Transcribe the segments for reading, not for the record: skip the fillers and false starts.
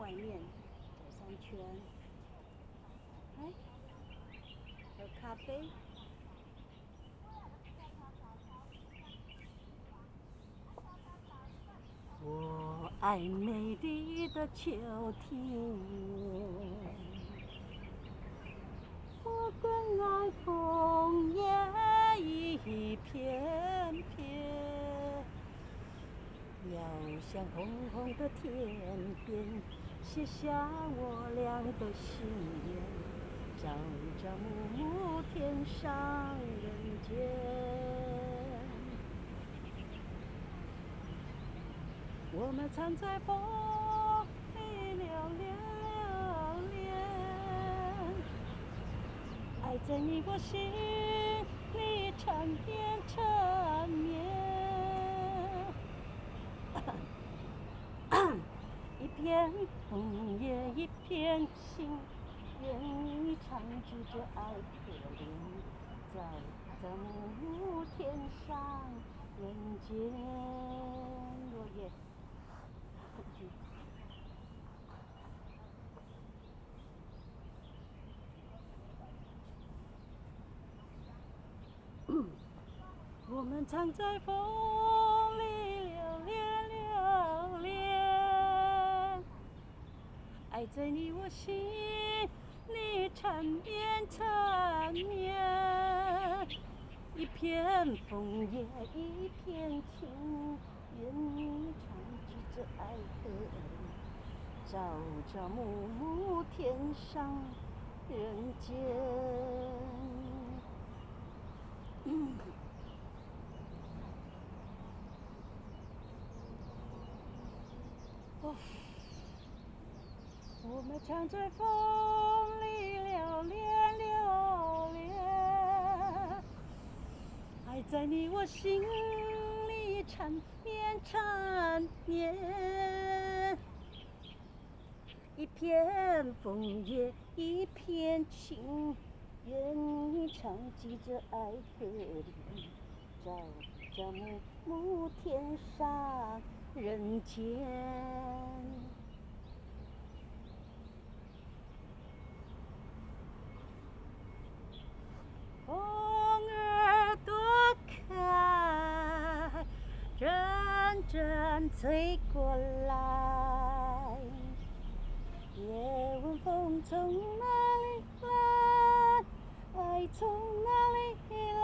外面走3圈，哎，喝咖啡。我爱美丽的秋天，我更爱枫叶一片片，要像红红的天边，写下我俩的心愿，朝朝暮暮，天上人间。我们藏在风里留恋，爱在你我心里缠绵缠绵。一片枫叶一片情，愿你长居这爱可怜，朝朝暮暮，天上人间。落叶。我们藏在风里留恋，爱在你我心里缠绵缠绵。一片枫叶一片情，愿你长居这爱河里，朝朝暮暮，天上人间。我们藏在风里留恋，爱在你我心里缠绵缠绵。一片枫叶一片情，愿你长居这爱河里，朝朝暮暮，天上人间。风儿多开，阵阵吹过来，也问风从哪里来，爱从哪里来。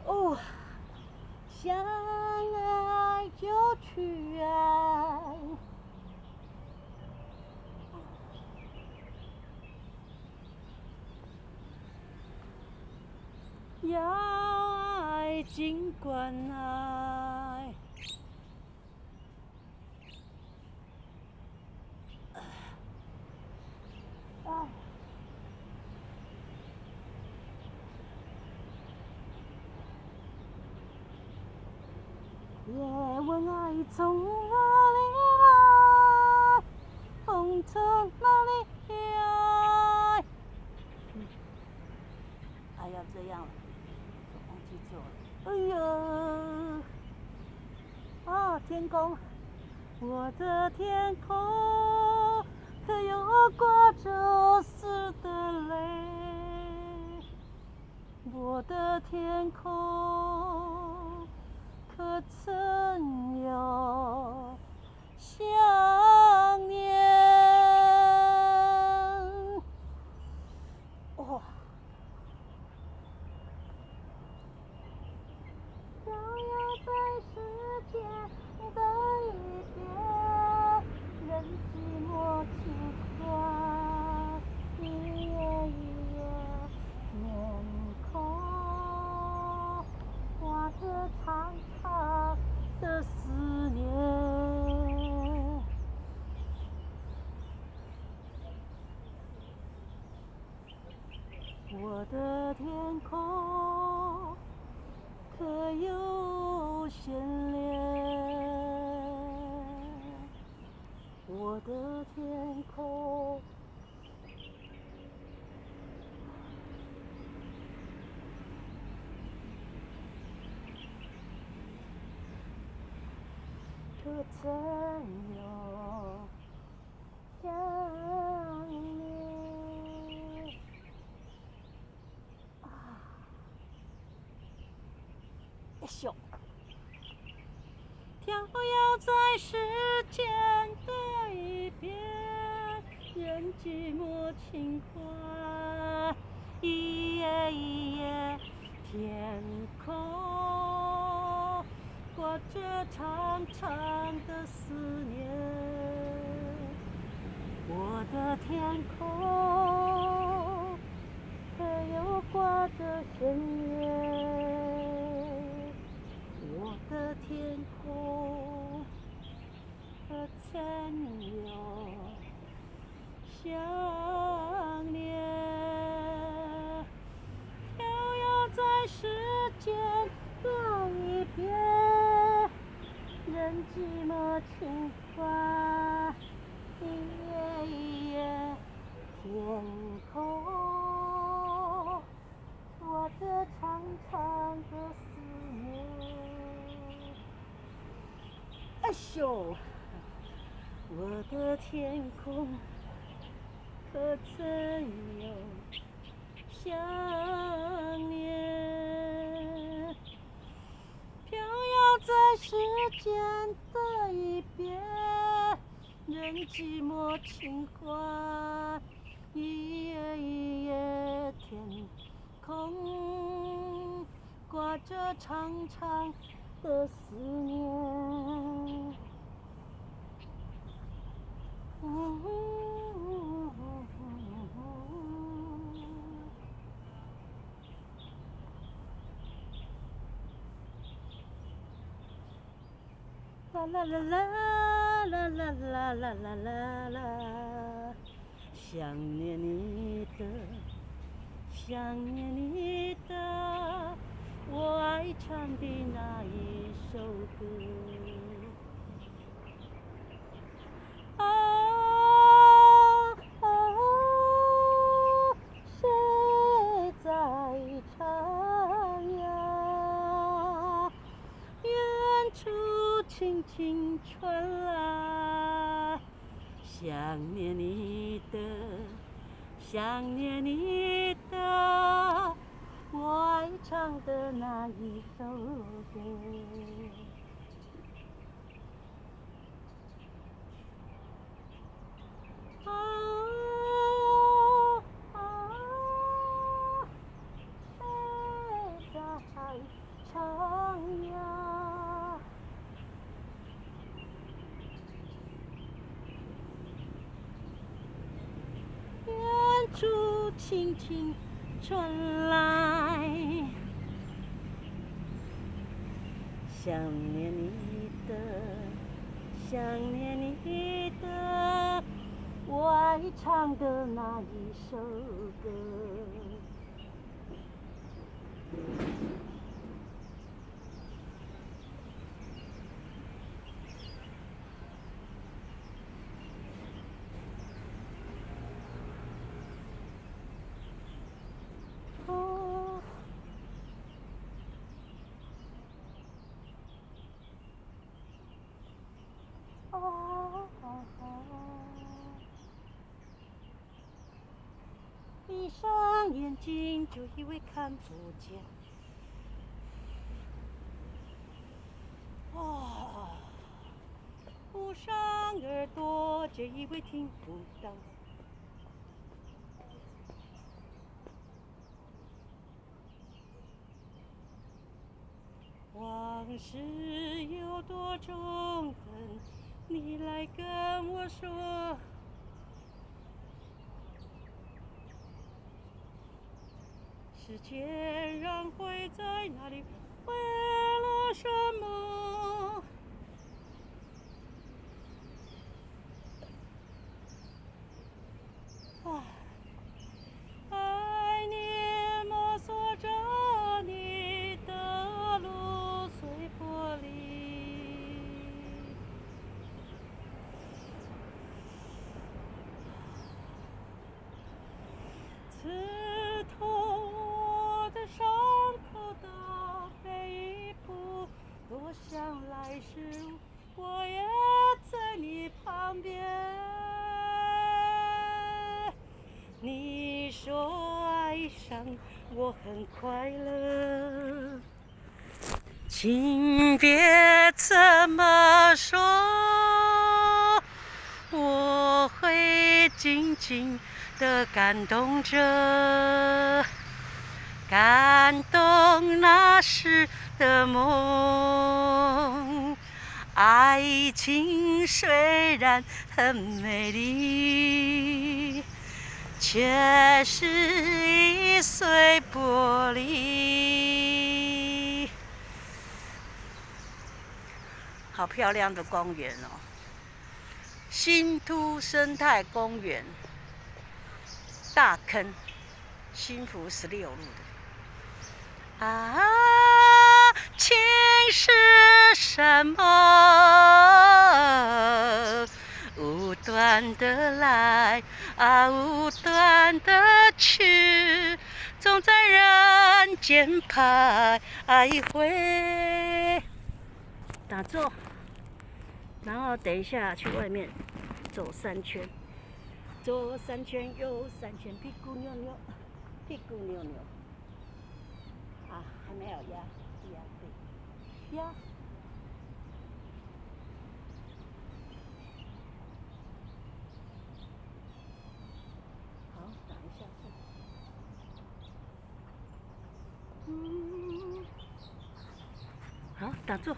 哦，想爱就去爱，要爱尽管爱。也问爱从哪里来，风从哪里来。还要这样了，忘记做了。哎呀，啊，天空，我的天空，可有过这丝的泪？我的天空，可曾有想念？哇！想要在世界的一边，任寂寞轻快，一页一页面孔画着长长的思念。我的天空，可有牵连？我的天空，可曾有咻，跳跃在时间的一边，任寂寞轻唤，一夜一夜，天空挂着长长的思念，我的天空可有挂着深渊，我的天空可曾有想念？飘摇在时间的一边，任寂寞轻唤，一夜一夜，天空我的长长的思念。哎咻，我的天空可曾有想念？飘摇在时间的一边，任寂寞轻唤，一夜一夜，天空挂着长长的思念。啦啦啦啦啦啦啦啦啦啦啦，想念你的，想念你的，我爱唱的那一首歌。谁在唱呀？远处轻轻传来，想念你的，想念你的，我爱唱的那一首歌。谁在唱呀？远处轻轻传来，想念你的，想念你的，我爱唱的那一首歌。闭上眼睛就以为看不见，捂上耳朵就以为听不到。往事有多重，等你来跟我说。时间让会在哪里？为了什么？爱你摸索着你的路碎玻璃，刺痛我的伤口的每一步，多想来时我也在你旁边。你说爱上我很快乐，请别这么说，我会静静地感动着，感动那时的梦。爱情虽然很美丽，却是易碎玻璃。好漂亮的公园哦！新都生态公园，大坑，新福16路的。啊，情是什么？无端的来啊，无端的去，总在人间徘徊。打坐，然后等一下去外面走3圈，左3圈，右3圈，屁股扭扭，屁股扭扭。啊，还没有压，对，压。好，打一下坐。好，打坐。